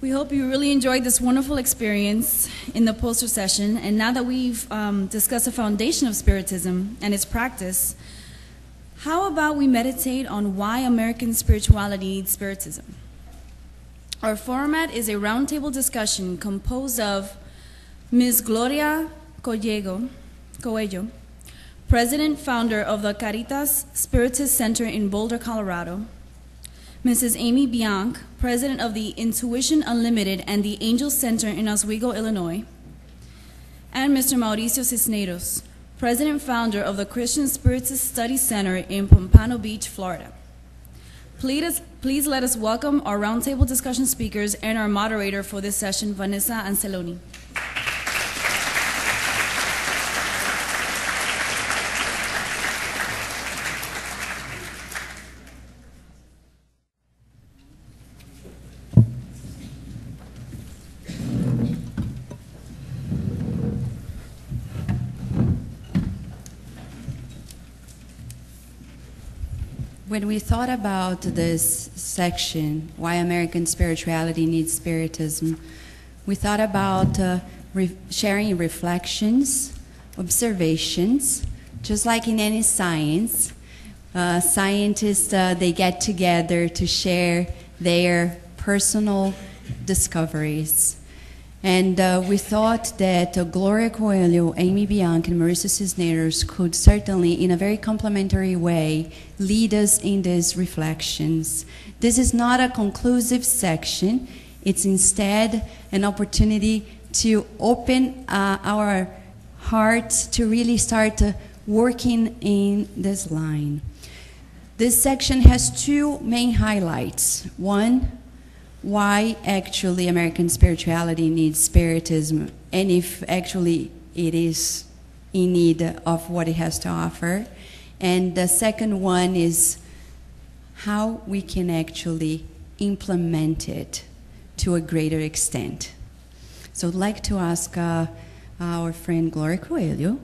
We hope you really enjoyed this wonderful experience in the poster session. And now that we've discussed the foundation of Spiritism and its practice, how about we meditate on why American spirituality needs Spiritism? Our format is a roundtable discussion composed of Ms. Gloria Coelho, President, founder of the Caritas Spiritist Center in Boulder, Colorado; Mrs. Amy Biank, President of the Intuition Unlimited and the Angel Center in Oswego, Illinois; and Mr. Mauricio Cisneiro, President, founder of the Christian Spiritist Study Center in Pompano Beach, Florida. Please let us welcome our roundtable discussion speakers and our moderator for this session, Vanessa Anceloni. When we thought about this section, why American spirituality needs Spiritism, we thought about sharing reflections, observations. Just like in any science, scientists, they get together to share their personal discoveries. And we thought that Gloria Coelho, Amy Biank, and Mauricio Cisneiro could certainly, in a very complementary way, lead us in these reflections. This is not a conclusive section. It's instead an opportunity to open our hearts to really start working in this line. This section has two main highlights. One, why actually American spirituality needs Spiritism, and if actually it is in need of what it has to offer. And the second one is how we can actually implement it to a greater extent. So I'd like to ask our friend Gloria Coelho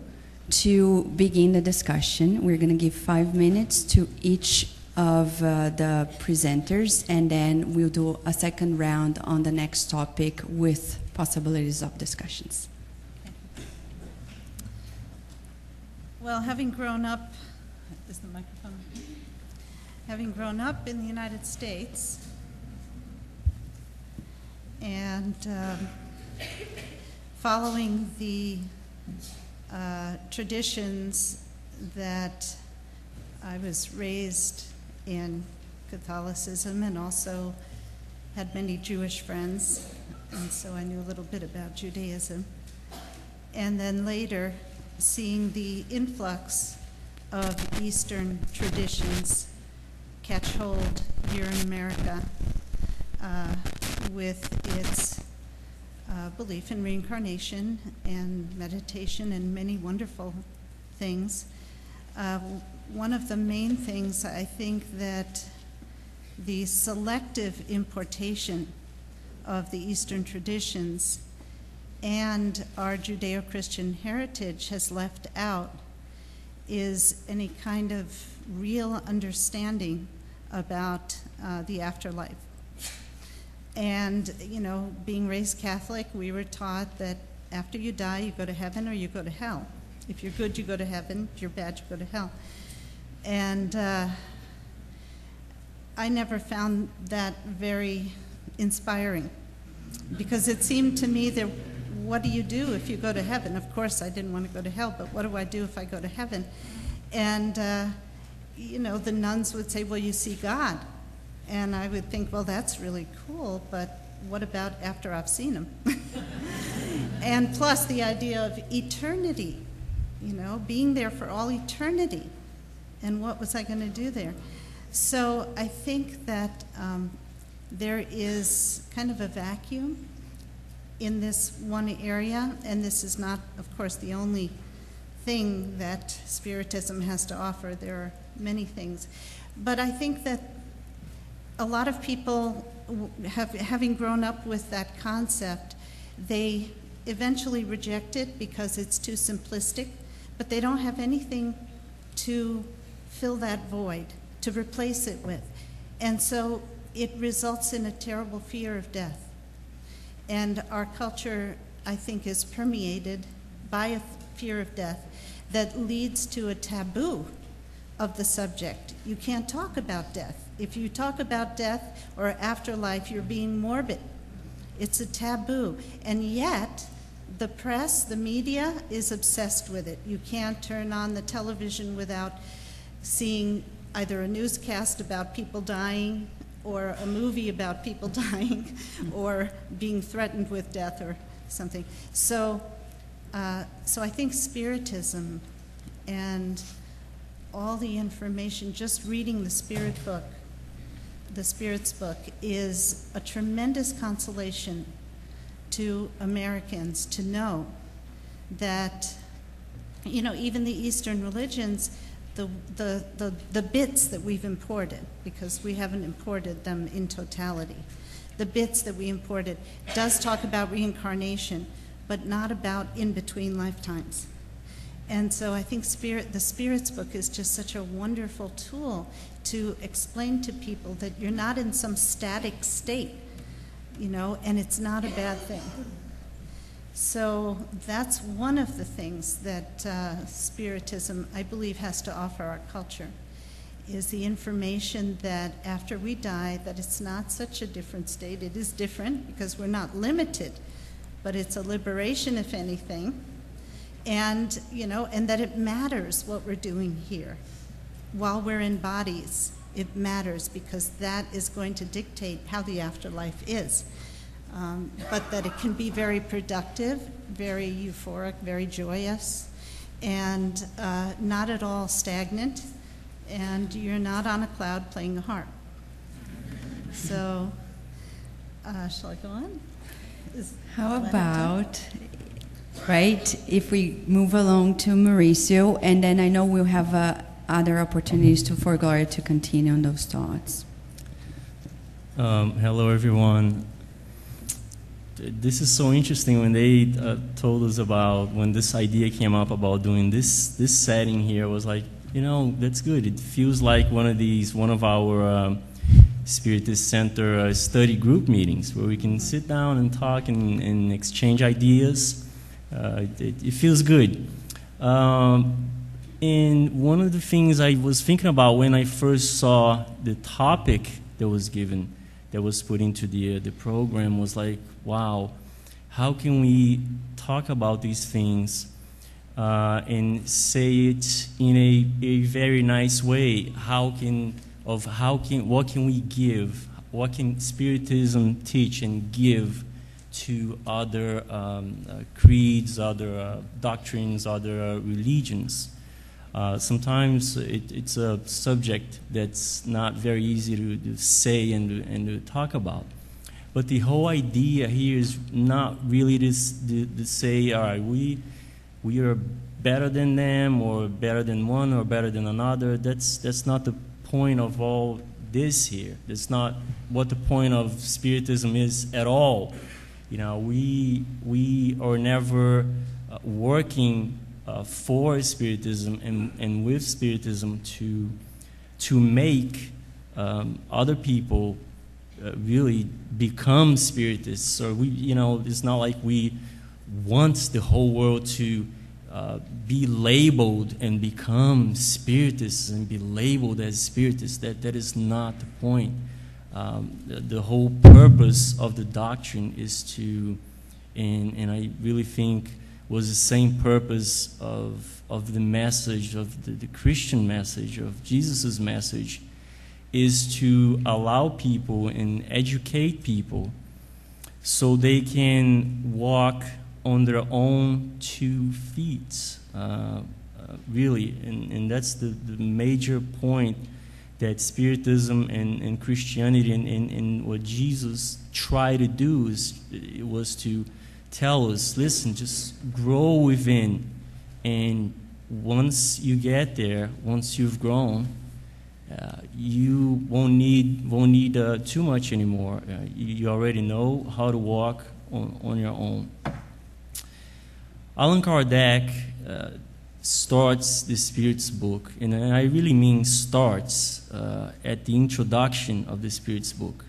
to begin the discussion. We're going to give 5 minutes to each of the presenters, and then we'll do a second round on the next topic with possibilities of discussions. Okay. Well, having grown up, is the microphone? Having grown up in the United States and following the traditions that I was raised in Catholicism, and also had many Jewish friends, and so I knew a little bit about Judaism. And then later, seeing the influx of Eastern traditions catch hold here in America with its belief in reincarnation and meditation and many wonderful things. One of the main things, I think, that the selective importation of the Eastern traditions and our Judeo-Christian heritage has left out is any kind of real understanding about the afterlife. And, you know, being raised Catholic, we were taught that after you die, you go to heaven or you go to hell. If you're good, you go to heaven. If you're bad, you go to hell. And I never found that very inspiring, because it seemed to me that what do you do if you go to heaven? Of course, I didn't want to go to hell, but what do I do if I go to heaven? And, you know, the nuns would say, well, you see God. And I would think, well, that's really cool, but what about after I've seen him? And plus the idea of eternity, you know, being there for all eternity. And what was I going to do there? So I think that there is kind of a vacuum in this one area, and this is not, of course, the only thing that Spiritism has to offer. There are many things. But I think that a lot of people, having grown up with that concept, they eventually reject it because it's too simplistic, but they don't have anything to fill that void, to replace it with. And so it results in a terrible fear of death. And our culture, I think, is permeated by a fear of death that leads to a taboo of the subject. You can't talk about death. If you talk about death or afterlife, you're being morbid. It's a taboo. And yet, the press, the media, is obsessed with it. You can't turn on the television without seeing either a newscast about people dying or a movie about people dying or being threatened with death or something. So I think Spiritism and all the information, just reading the Spirit's book, is a tremendous consolation to Americans to know that, you know, even the Eastern religions, the bits that we've imported, because we haven't imported them in totality, the bits that we imported does talk about reincarnation, but not about in-between lifetimes. And so I think the Spirit's book is just such a wonderful tool to explain to people that you're not in some static state, you know, and it's not a bad thing. So that's one of the things that Spiritism, I believe, has to offer our culture, is the information that after we die, that it's not such a different state. It is different because we're not limited, but it's a liberation, if anything. And, you know, and that it matters what we're doing here. While we're in bodies, it matters because that is going to dictate how the afterlife is. But that it can be very productive, very euphoric, very joyous, and not at all stagnant, and you're not on a cloud playing a harp. So, shall I go on? How about, right, if we move along to Mauricio, and then I know we'll have other opportunities for Gloria to continue on those thoughts. Hello, everyone. This is so interesting when they told us about, when this idea came up about doing this setting here. Was like, you know, that's good. It feels like one of our Spiritist Center study group meetings where we can sit down and talk and exchange ideas. It feels good. And one of the things I was thinking about when I first saw the topic that was given, that was put into the program, was like, wow, how can we talk about these things and say it in a very nice way? What can we give? What can Spiritism teach and give to other creeds, other doctrines, other religions? Sometimes it's a subject that's not very easy to say and to talk about. But the whole idea here is not really to say, all right, we are better than them, or better than one, or better than another. That's not the point of all this here. That's not what the point of Spiritism is at all. You know, we are never working for Spiritism and with Spiritism to make other people really become Spiritists. Or it's not like we want the whole world to be labeled and become Spiritists and be labeled as Spiritists. That is not the point. The whole purpose of the doctrine is to, and I really think was the same purpose of the message, of the Christian message, of Jesus' message, is to allow people and educate people so they can walk on their own 2 feet, really. And that's the major point that Spiritism and Christianity and what Jesus tried to do was to tell us, listen, just grow within, and once you get there, once you've grown, you won't need too much anymore. You already know how to walk on your own. Allan Kardec starts the Spirit's book, and I really mean starts at the introduction of the Spirit's book.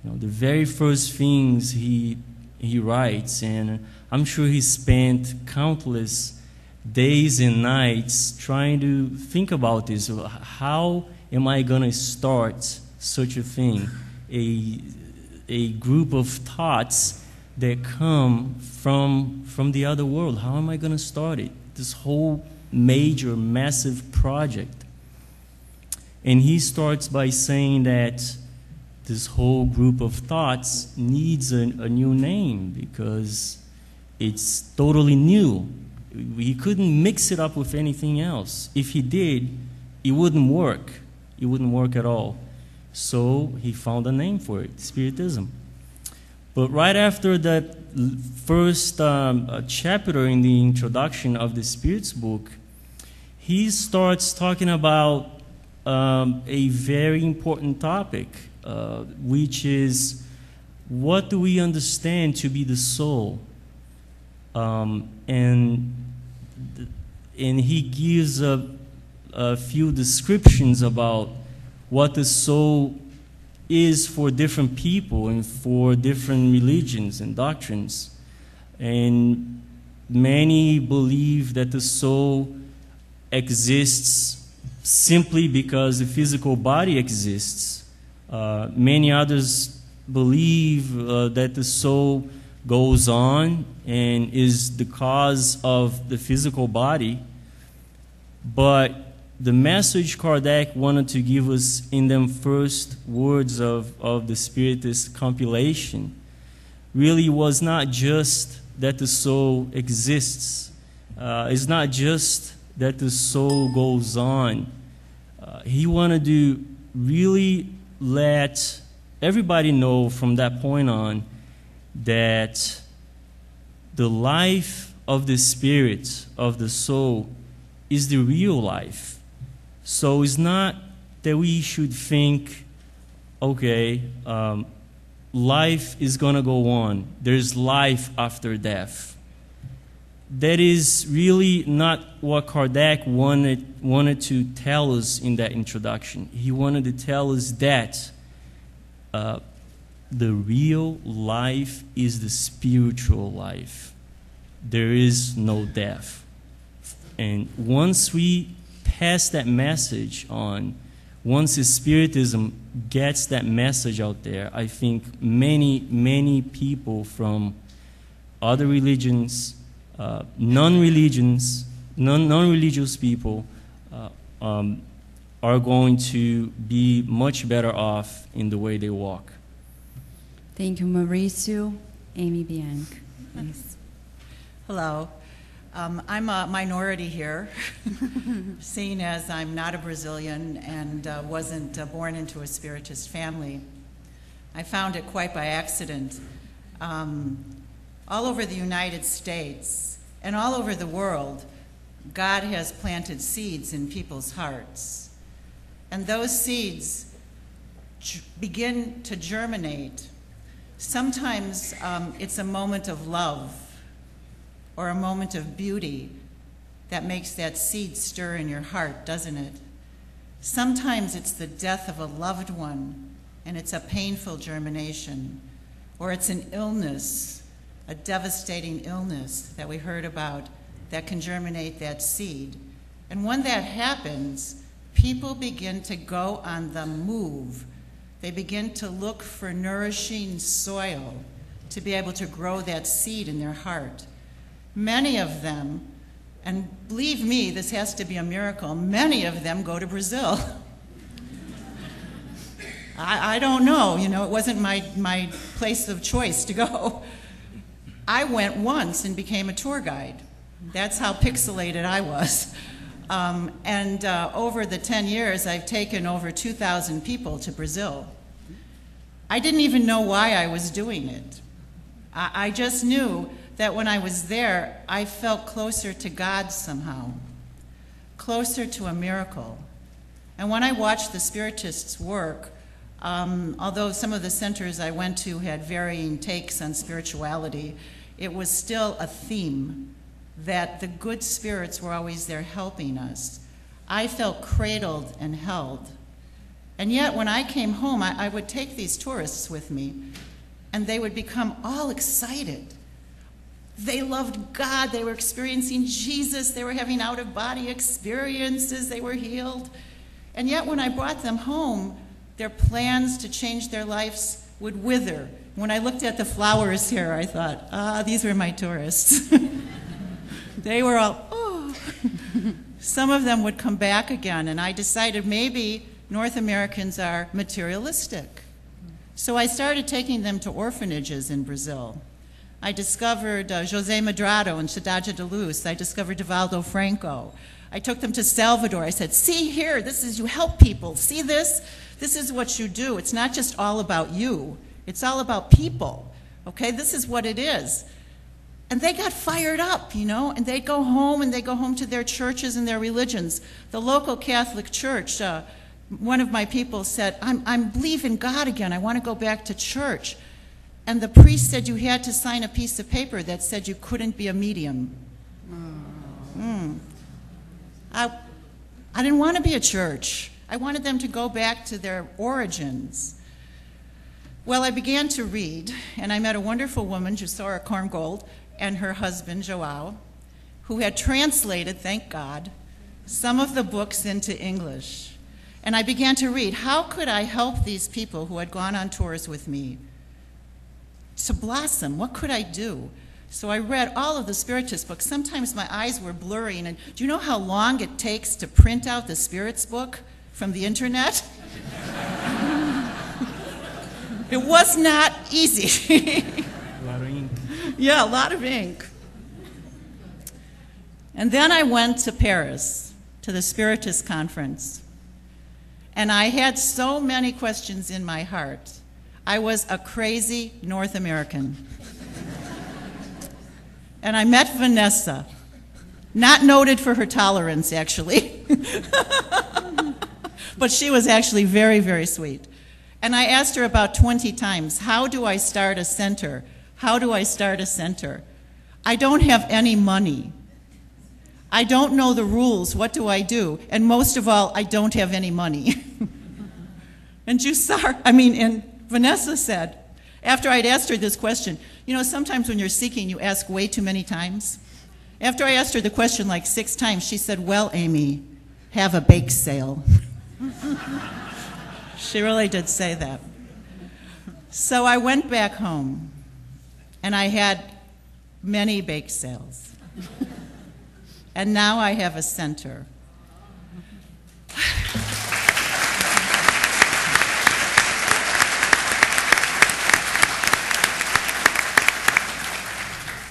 The very first things he he writes, and I'm sure he spent countless days and nights trying to think about this. How am I going to start such a thing? A group of thoughts that come from the other world. How am I going to start it? This whole major, massive project. And he starts by saying that this whole group of thoughts needs a new name because it's totally new. He couldn't mix it up with anything else. If he did, it wouldn't work. It wouldn't work at all. So he found a name for it, Spiritism. But right after that first chapter in the introduction of the Spirits book, he starts talking about a very important topic, which is what do we understand to be the soul? And he gives a few descriptions about what the soul is for different people and for different religions and doctrines. And many believe that the soul exists simply because the physical body exists. Many others believe that the soul goes on and is the cause of the physical body. But the message Kardec wanted to give us in them first words of the Spiritist compilation really was not just that the soul exists. It's not just that the soul goes on. He wanted to really let everybody know from that point on that the life of the spirit, of the soul, is the real life. So it's not that we should think, okay, life is going to go on. There's life after death. That is really not what Kardec wanted to tell us in that introduction. He wanted to tell us that the real life is the spiritual life. There is no death. And once we pass that message on, once the Spiritism gets that message out there, I think many people from other religions, non-religious people are going to be much better off in the way they walk. Thank you, Mauricio. Amy Biank. Please. Hello. I'm a minority here, seeing as I'm not a Brazilian and wasn't born into a Spiritist family. I found it quite by accident. All over the United States and all over the world, God has planted seeds in people's hearts. And those seeds begin to germinate. Sometimes it's a moment of love or a moment of beauty that makes that seed stir in your heart, doesn't it? Sometimes it's the death of a loved one, and it's a painful germination. Or it's an illness, a devastating illness that we heard about that can germinate that seed. And when that happens, people begin to go on the move. They begin to look for nourishing soil to be able to grow that seed in their heart. Many of them, and believe me, this has to be a miracle, many of them go to Brazil. I don't know, you know, it wasn't my place of choice to go. I went once and became a tour guide. That's how pixelated I was. Over the 10 years, I've taken over 2,000 people to Brazil. I didn't even know why I was doing it. I just knew that when I was there, I felt closer to God somehow, closer to a miracle. And when I watched the Spiritists work, although some of the centers I went to had varying takes on spirituality, it was still a theme that the good spirits were always there helping us. I felt cradled and held. And yet, when I came home, I would take these tourists with me, and they would become all excited. They loved God. They were experiencing Jesus. They were having out-of-body experiences. They were healed. And yet when I brought them home, their plans to change their lives would wither. When I looked at the flowers here, I thought, these were my tourists. They were all, oh. Some of them would come back again, and I decided maybe North Americans are materialistic. So I started taking them to orphanages in Brazil. I discovered José Medrado and Cidade de Luz. I discovered Divaldo Franco. I took them to Salvador. I said, see here, this is, you help people. See this? This is what you do. It's not just all about you. It's all about people, okay? This is what it is. And they got fired up, you know, and they go home, and they go home to their churches and their religions. The local Catholic church, one of my people said, I believe in God again. I want to go back to church. And the priest said you had to sign a piece of paper that said you couldn't be a medium. I didn't want to be a church. I wanted them to go back to their origins. Well, I began to read, and I met a wonderful woman, Jussora Korngold, and her husband, Joao, who had translated, thank God, some of the books into English. And I began to read, how could I help these people who had gone on tours with me to blossom? What could I do? So I read all of the Spiritist books. Sometimes my eyes were blurring. And do you know how long it takes to print out the Spirits book from the internet? It was not easy. A lot of ink. Yeah, a lot of ink. And then I went to Paris, to the Spiritist conference. And I had so many questions in my heart. I was a crazy North American. And I met Vanessa, not noted for her tolerance, actually. But she was actually very, very sweet. And I asked her about 20 times, how do I start a center? How do I start a center? I don't have any money. I don't know the rules. What do I do? And most of all, I don't have any money. And Vanessa said, after I'd asked her this question, you know, sometimes when you're seeking, you ask way too many times. After I asked her the question like 6 times, she said, well, Amy, have a bake sale. She really did say that. So I went back home, and I had many bake sales. And now I have a center.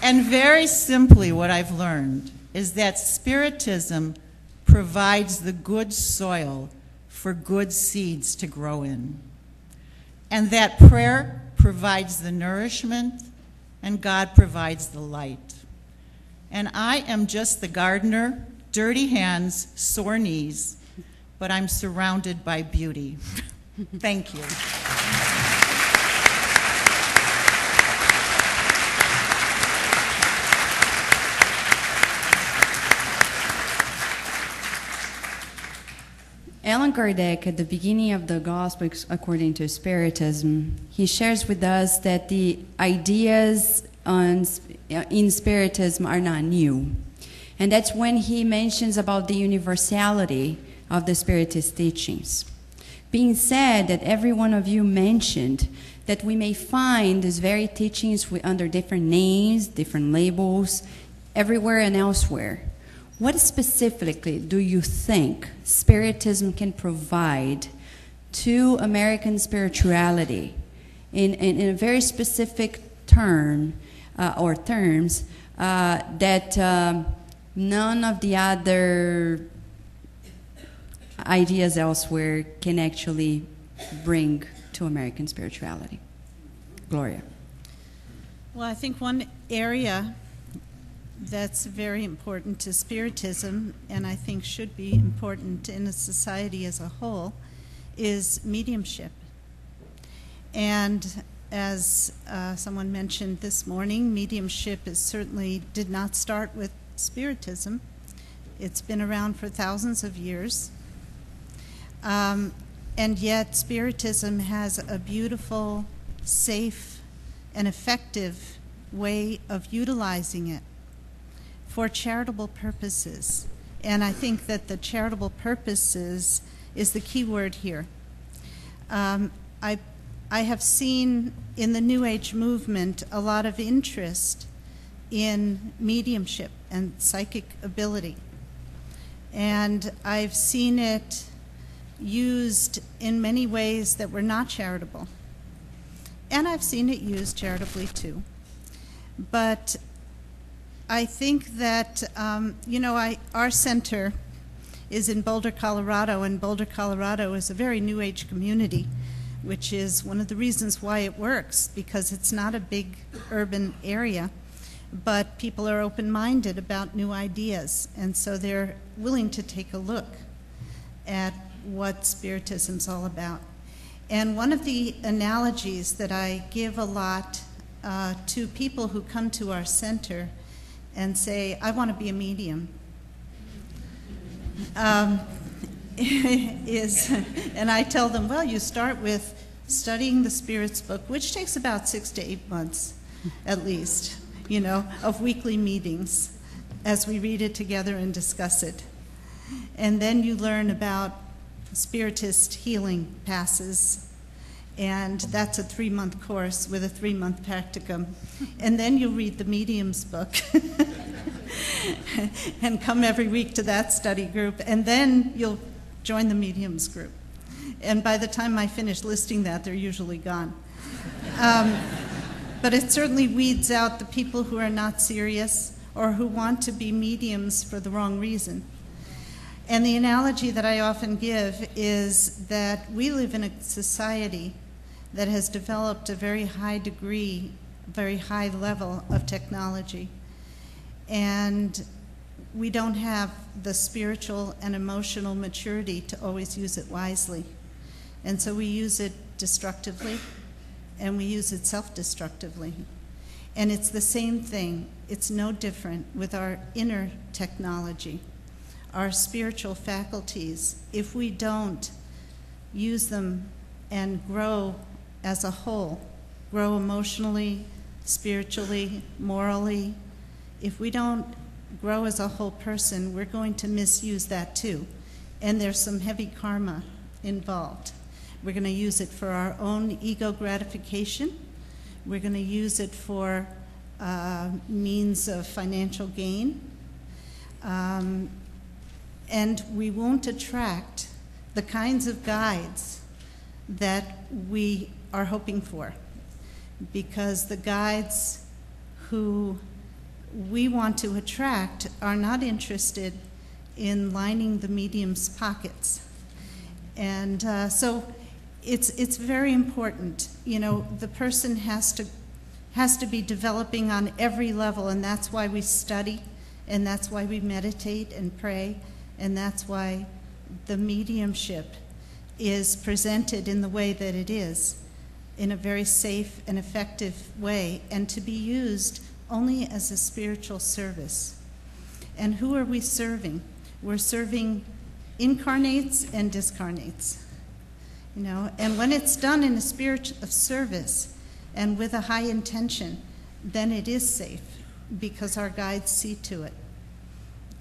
And very simply, what I've learned is that Spiritism provides the good soil for good seeds to grow in. And that prayer provides the nourishment, and God provides the light. And I am just the gardener, dirty hands, sore knees, but I'm surrounded by beauty. Thank you. Allan Kardec, at the beginning of the Gospel according to Spiritism, he shares with us that the ideas in Spiritism are not new. And that's when he mentions about the universality of the Spiritist teachings. Being said that every one of you mentioned that we may find these very teachings under different names, different labels, everywhere and elsewhere. What specifically do you think Spiritism can provide to American spirituality in a very specific term or terms that none of the other ideas elsewhere can actually bring to American spirituality? Gloria. Well, I think one area that's very important to Spiritism, and I think should be important in a society as a whole, is mediumship. And as someone mentioned this morning, mediumship certainly did not start with Spiritism. It's been around for thousands of years. And yet Spiritism has a beautiful, safe an effective way of utilizing it for charitable purposes. And I think that the charitable purposes is the key word here. I have seen in the New Age movement a lot of interest in mediumship and psychic ability. And I've seen it used in many ways that were not charitable. And I've seen it used charitably too. But I think that, our center is in Boulder, Colorado, and Boulder, Colorado is a very New Age community, which is one of the reasons why it works, because it's not a big urban area, but people are open-minded about new ideas, and so they're willing to take a look at what Spiritism's all about. And one of the analogies that I give a lot to people who come to our center and say, I want to be a medium, and I tell them, well, you start with studying the Spirit's book, which takes about 6 to 8 months at least, of weekly meetings as we read it together and discuss it. And then you learn about Spiritist healing passes, and that's a 3-month course with a 3-month practicum. And then you'll read the medium's book and come every week to that study group, and then you'll join the medium's group. And by the time I finish listing that, they're usually gone. But it certainly weeds out the people who are not serious or who want to be mediums for the wrong reason. And the analogy that I often give is that we live in a society that has developed a very high degree, very high level of technology. And we don't have the spiritual and emotional maturity to always use it wisely. And so we use it destructively, and we use it self-destructively. And it's the same thing. It's no different with our inner technology, our spiritual faculties. If we don't use them and grow as a whole, grow emotionally, spiritually, morally, if we don't grow as a whole person, we're going to misuse that too. And there's some heavy karma involved. We're going to use it for our own ego gratification. We're going to use it for means of financial gain. And we won't attract the kinds of guides that we are hoping for, because the guides who we want to attract are not interested in lining the medium's pockets. And so it's very important. The person has to be developing on every level, and that's why we study, and that's why we meditate and pray, and that's why the mediumship is presented in the way that it is, in a very safe and effective way, and to be used only as a spiritual service. And who are we serving? We're serving incarnates and discarnates. And when it's done in a spirit of service and with a high intention, then it is safe, because our guides see to it.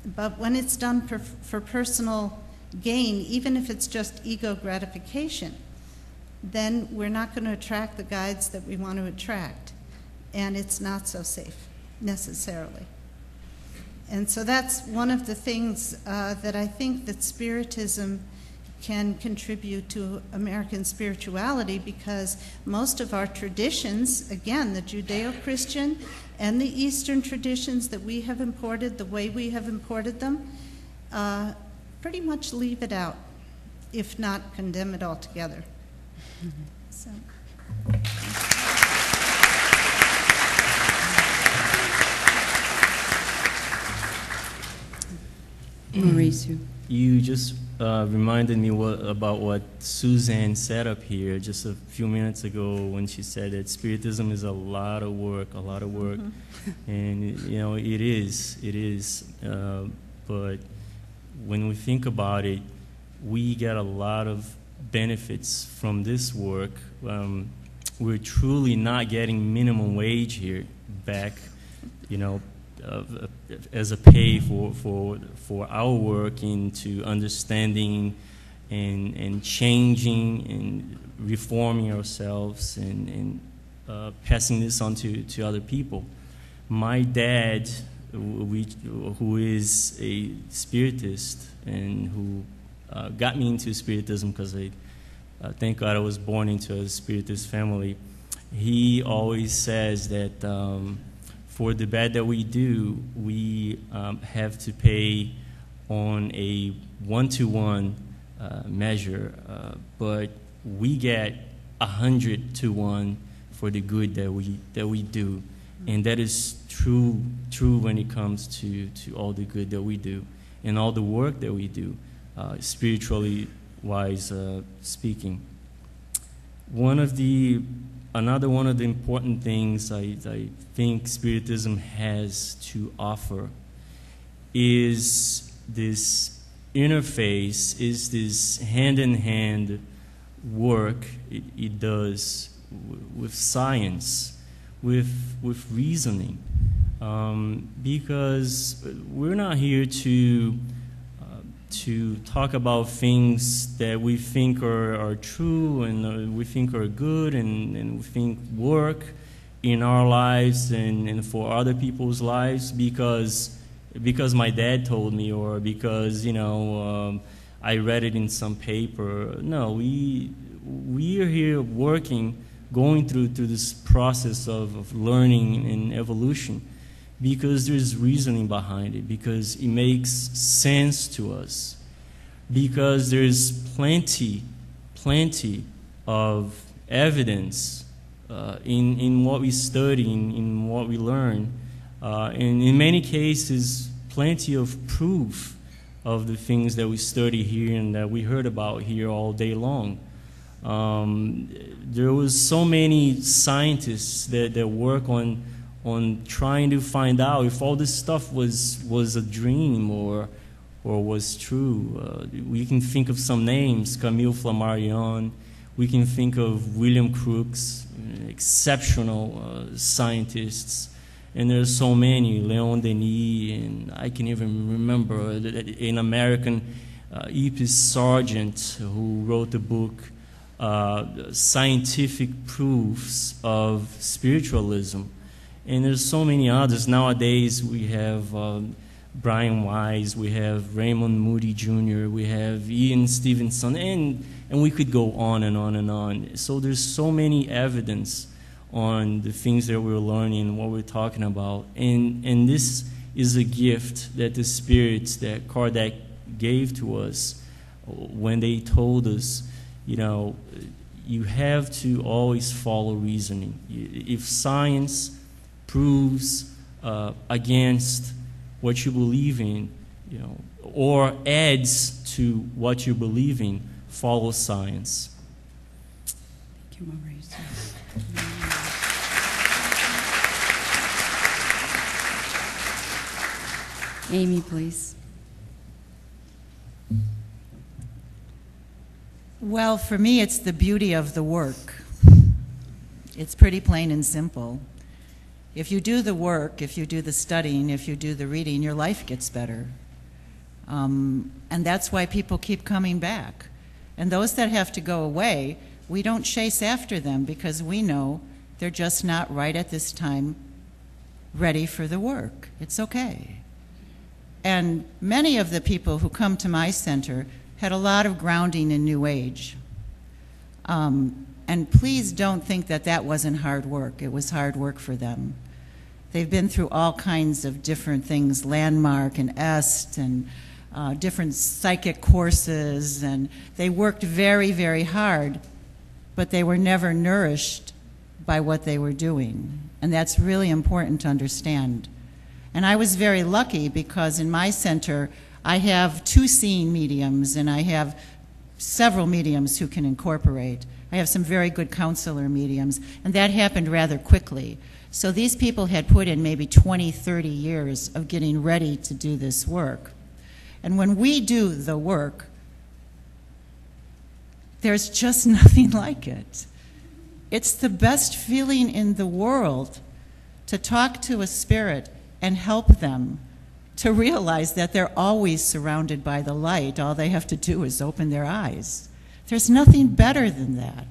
But when it's done for personal gain, even if it's just ego gratification, then we're not going to attract the guides that we want to attract. And it's not so safe, necessarily. And so that's one of the things that I think that Spiritism can contribute to American spirituality, because most of our traditions, again, the Judeo-Christian and the Eastern traditions that we have imported, the way we have imported them, pretty much leave it out, if not condemn it altogether. So. Mauricio. You just reminded me about what Suzanne said up here just a few minutes ago when she said that Spiritism is a lot of work, mm-hmm. And it is. But when we think about it, we get a lot of benefits from this work. we're truly not getting minimum wage here back, you know, as a pay for our work into understanding and changing and reforming ourselves and passing this on to other people. My dad, who is a Spiritist and who got me into Spiritism because thank God I was born into a Spiritist family, he always says that for the bad that we do, we have to pay on a one-to-one measure, but we get 100-to-1 for the good that we do, and that is true when it comes to all the good that we do and all the work that we do, spiritually wise speaking. Another one of the important things I think Spiritism has to offer is this interface, is this hand-in-hand work it does with science, with reasoning, because we're not here to talk about things that we think are true and we think are good and we think work in our lives and for other people's lives because my dad told me or because, you know, I read it in some paper. No, we are here working, going through this process of learning and evolution because there's reasoning behind it, because it makes sense to us, because there's plenty of evidence in what we study, in what we learn, and in many cases, plenty of proof of the things that we study here and that we heard about here all day long. There was so many scientists that work on trying to find out if all this stuff was a dream or was true. We can think of some names, Camille Flammarion. We can think of William Crookes, exceptional scientists. And there's so many, Leon Denis, and I can even remember an American, E.P. Sargent, who wrote the book, Scientific Proofs of Spiritualism. And there's so many others. Nowadays we have Brian Wise, we have Raymond Moody Jr., we have Ian Stevenson, and we could go on and on and on. So there's so many evidence on the things that we're learning, what we're talking about. And this is a gift that the spirits that Kardec gave to us when they told us, you know, you have to always follow reasoning. If science proves against what you believe in, you know, or adds to what you believe in, follow science. Thank you, Mauricio. Amy, please. Well, for me, it's the beauty of the work. It's pretty plain and simple. If you do the work, if you do the studying, if you do the reading, your life gets better. And that's why people keep coming back. And those that have to go away, we don't chase after them because we know they're just not right at this time ready for the work. It's okay. And many of the people who come to my center had a lot of grounding in New Age. And please don't think that that wasn't hard work. It was hard work for them. They've been through all kinds of different things, Landmark and EST and different psychic courses, and they worked very, very hard, but they were never nourished by what they were doing. And that's really important to understand. And I was very lucky because in my center, I have 2 seeing mediums, and I have several mediums who can incorporate. I have some very good counselor mediums, and that happened rather quickly. So these people had put in maybe 20, 30 years of getting ready to do this work. And when we do the work, there's just nothing like it. It's the best feeling in the world to talk to a spirit and help them to realize that they're always surrounded by the light. All they have to do is open their eyes. There's nothing better than that.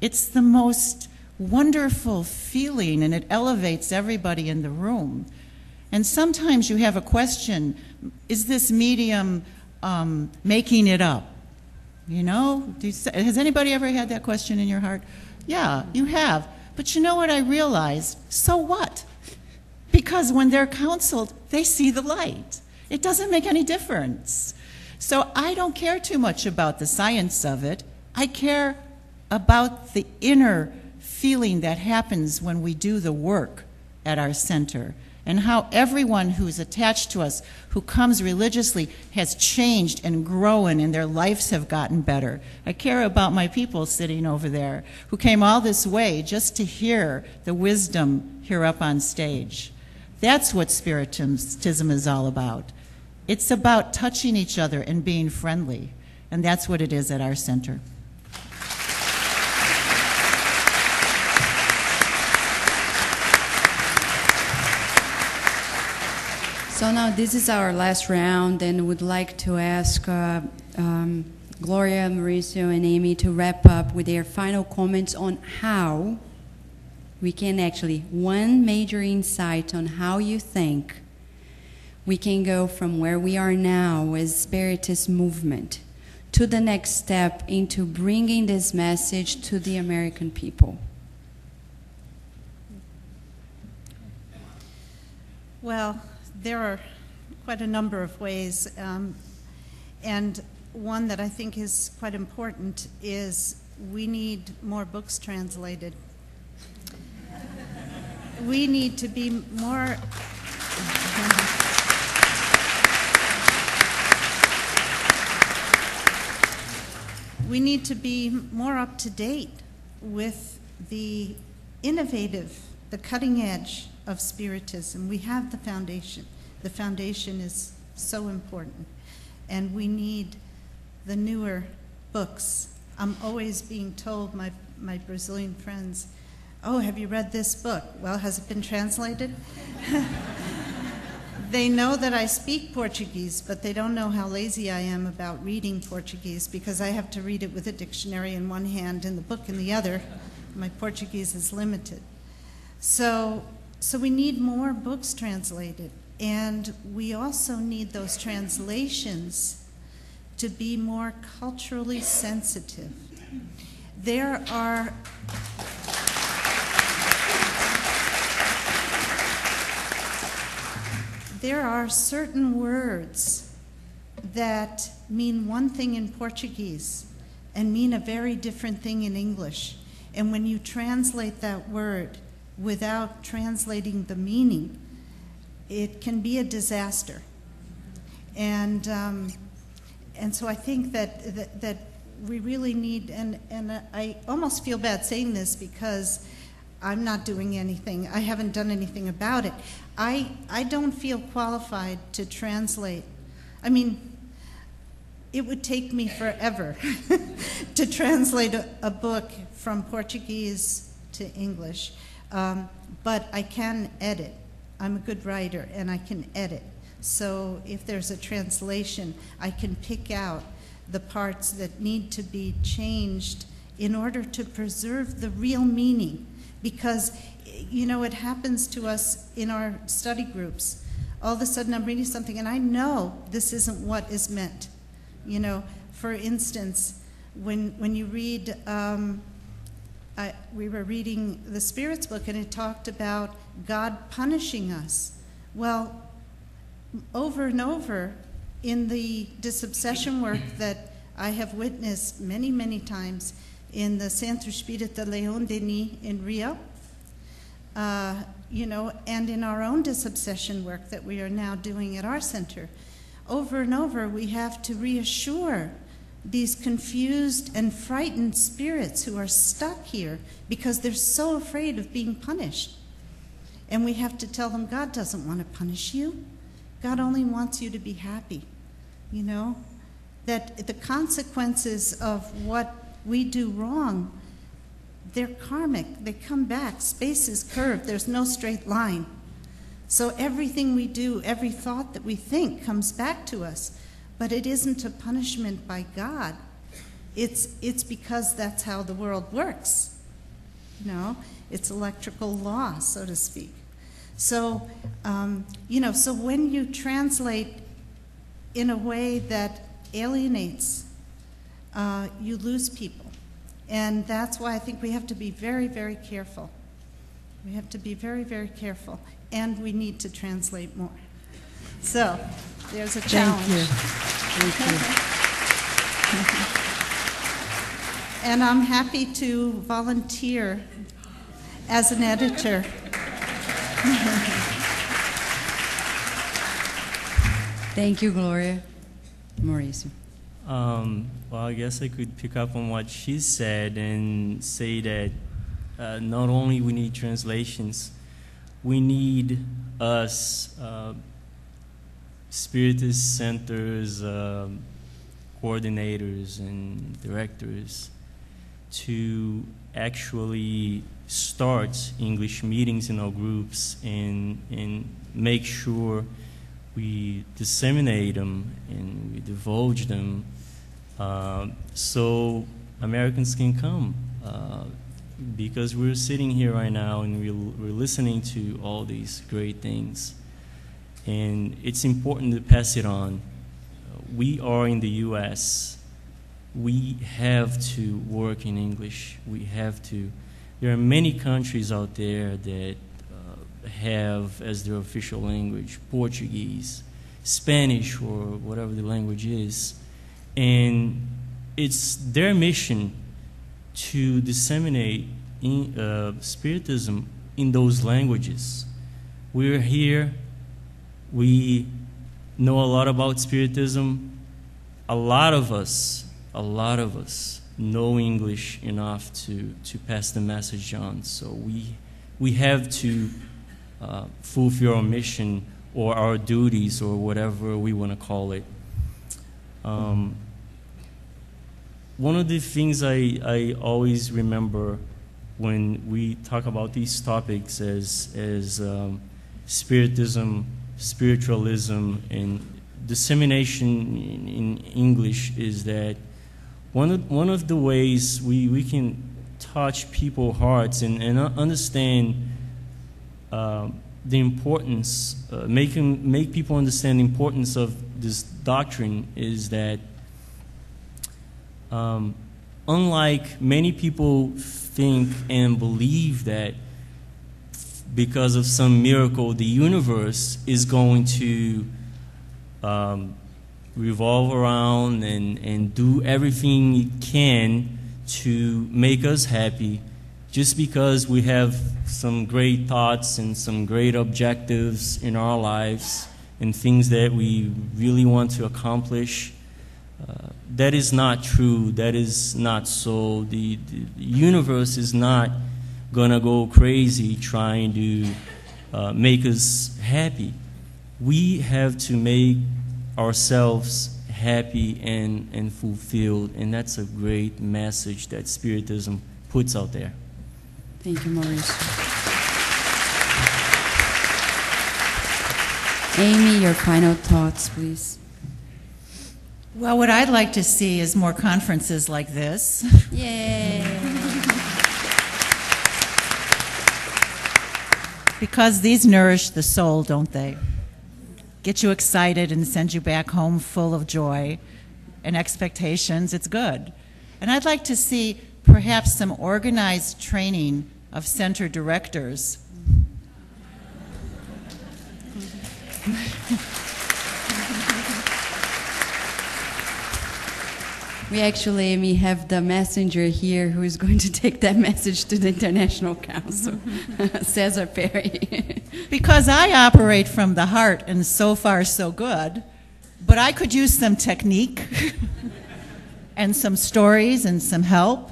It's the most wonderful feeling, and it elevates everybody in the room. And sometimes you have a question, is this medium making it up? You know, has anybody ever had that question in your heart? Yeah, you have. But you know what I realized? So what? Because when they're counseled, they see the light. It doesn't make any difference. So I don't care too much about the science of it. I care about the inner feeling that happens when we do the work at our center, and how everyone who's attached to us, who comes religiously, has changed and grown, and their lives have gotten better. I care about my people sitting over there who came all this way just to hear the wisdom here up on stage. That's what Spiritism is all about. It's about touching each other and being friendly, and that's what it is at our center. So now this is our last round, and would like to ask Gloria, Mauricio, and Amy to wrap up with their final comments on how we can actually, one major insight on how you think we can go from where we are now as Spiritist movement to the next step into bringing this message to the American people. Well, there are quite a number of ways, and one that I think is quite important is we need more books translated. We need to be more we need to be more up to date with the innovative, the cutting edge of Spiritism. We have the foundation. The foundation is so important, and we need the newer books. I'm always being told, my Brazilian friends, oh, have you read this book? Well, has it been translated? They know that I speak Portuguese, but they don't know how lazy I am about reading Portuguese, because I have to read it with a dictionary in one hand and the book in the other. My Portuguese is limited. So we need more books translated, and we also need those translations to be more culturally sensitive. There are certain words that mean one thing in Portuguese and mean a very different thing in English. And when you translate that word without translating the meaning, it can be a disaster. And so I think that we really need, and I almost feel bad saying this because I'm not doing anything. I haven't done anything about it. I don't feel qualified to translate. I mean, it would take me forever to translate a book from Portuguese to English. But I can edit. I'm a good writer, and I can edit. So if there's a translation, I can pick out the parts that need to be changed in order to preserve the real meaning. Because, you know, it happens to us in our study groups. All of a sudden I'm reading something and I know this isn't what is meant. You know, for instance, when you read, we were reading the Spirits book and it talked about God punishing us. Well, over and over in the disobsession work that I have witnessed many, many times in the Centro Espírita Leon Denis in Rio, you know, and in our own disobsession work that we are now doing at our center. Over and over, we have to reassure these confused and frightened spirits who are stuck here because they're so afraid of being punished. And we have to tell them, God doesn't want to punish you. God only wants you to be happy, you know? That the consequences of what we do wrong, they're karmic. They come back. Space is curved. There's no straight line. So everything we do, every thought that we think comes back to us. But it isn't a punishment by God. It's because that's how the world works. You know, it's electrical law, so to speak. So, so when you translate in a way that alienates, you lose people. And that's why I think we have to be very, very careful. We have to be very, very careful. And we need to translate more. So, there's a challenge. Thank you. And I'm happy to volunteer as an editor. Thank you, Gloria. Mauricio. Well, I guess I could pick up on what she said and say that not only we need translations, we need us, Spiritist centers, coordinators and directors to actually start English meetings in our groups and make sure we disseminate them and we divulge them so Americans can come. Because we're sitting here right now and we're listening to all these great things. And it's important to pass it on. We are in the U.S. We have to work in English. We have to. There are many countries out there that have as their official language Portuguese, Spanish, or whatever the language is. And it's their mission to disseminate Spiritism in those languages. We're here. We know a lot about Spiritism. A lot of us know English enough to pass the message on. So we have to fulfill our mission or our duties or whatever we want to call it. One of the things I always remember when we talk about these topics as Spiritism, spiritualism, and dissemination in English is that one of the ways we can touch people's hearts and understand the importance, make people understand the importance of this doctrine is that unlike many people think and believe that because of some miracle the universe is going to revolve around and do everything it can to make us happy just because we have some great thoughts and some great objectives in our lives and things that we really want to accomplish. That is not true. That is not so. The universe is not going to go crazy trying to make us happy. We have to make ourselves happy and fulfilled, and that's a great message that Spiritism puts out there. Thank you, Mauricio. Amy, your final thoughts, please. Well, what I'd like to see is more conferences like this. Yay! Because these nourish the soul, don't they? Get you excited and send you back home full of joy and expectations. It's good. And I'd like to see perhaps some organized training of center directors. We actually, Amy, have the messenger here who is going to take that message to the International Council, Cesar Perry. Because I operate from the heart, and so far so good, but I could use some technique and some stories and some help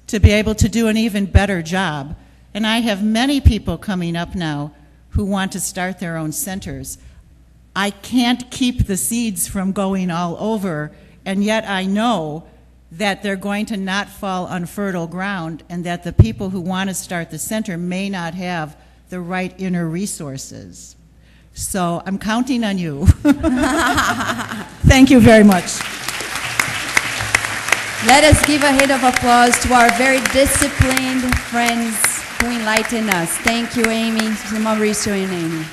to be able to do an even better job. And I have many people coming up now who want to start their own centers. I can't keep the seeds from going all over, and yet I know that they're going to not fall on fertile ground, and that the people who want to start the center may not have the right inner resources. So I'm counting on you. Thank you very much. Let us give a hand of applause to our very disciplined friends who enlighten us. Thank you, Amy, Mauricio, and Amy.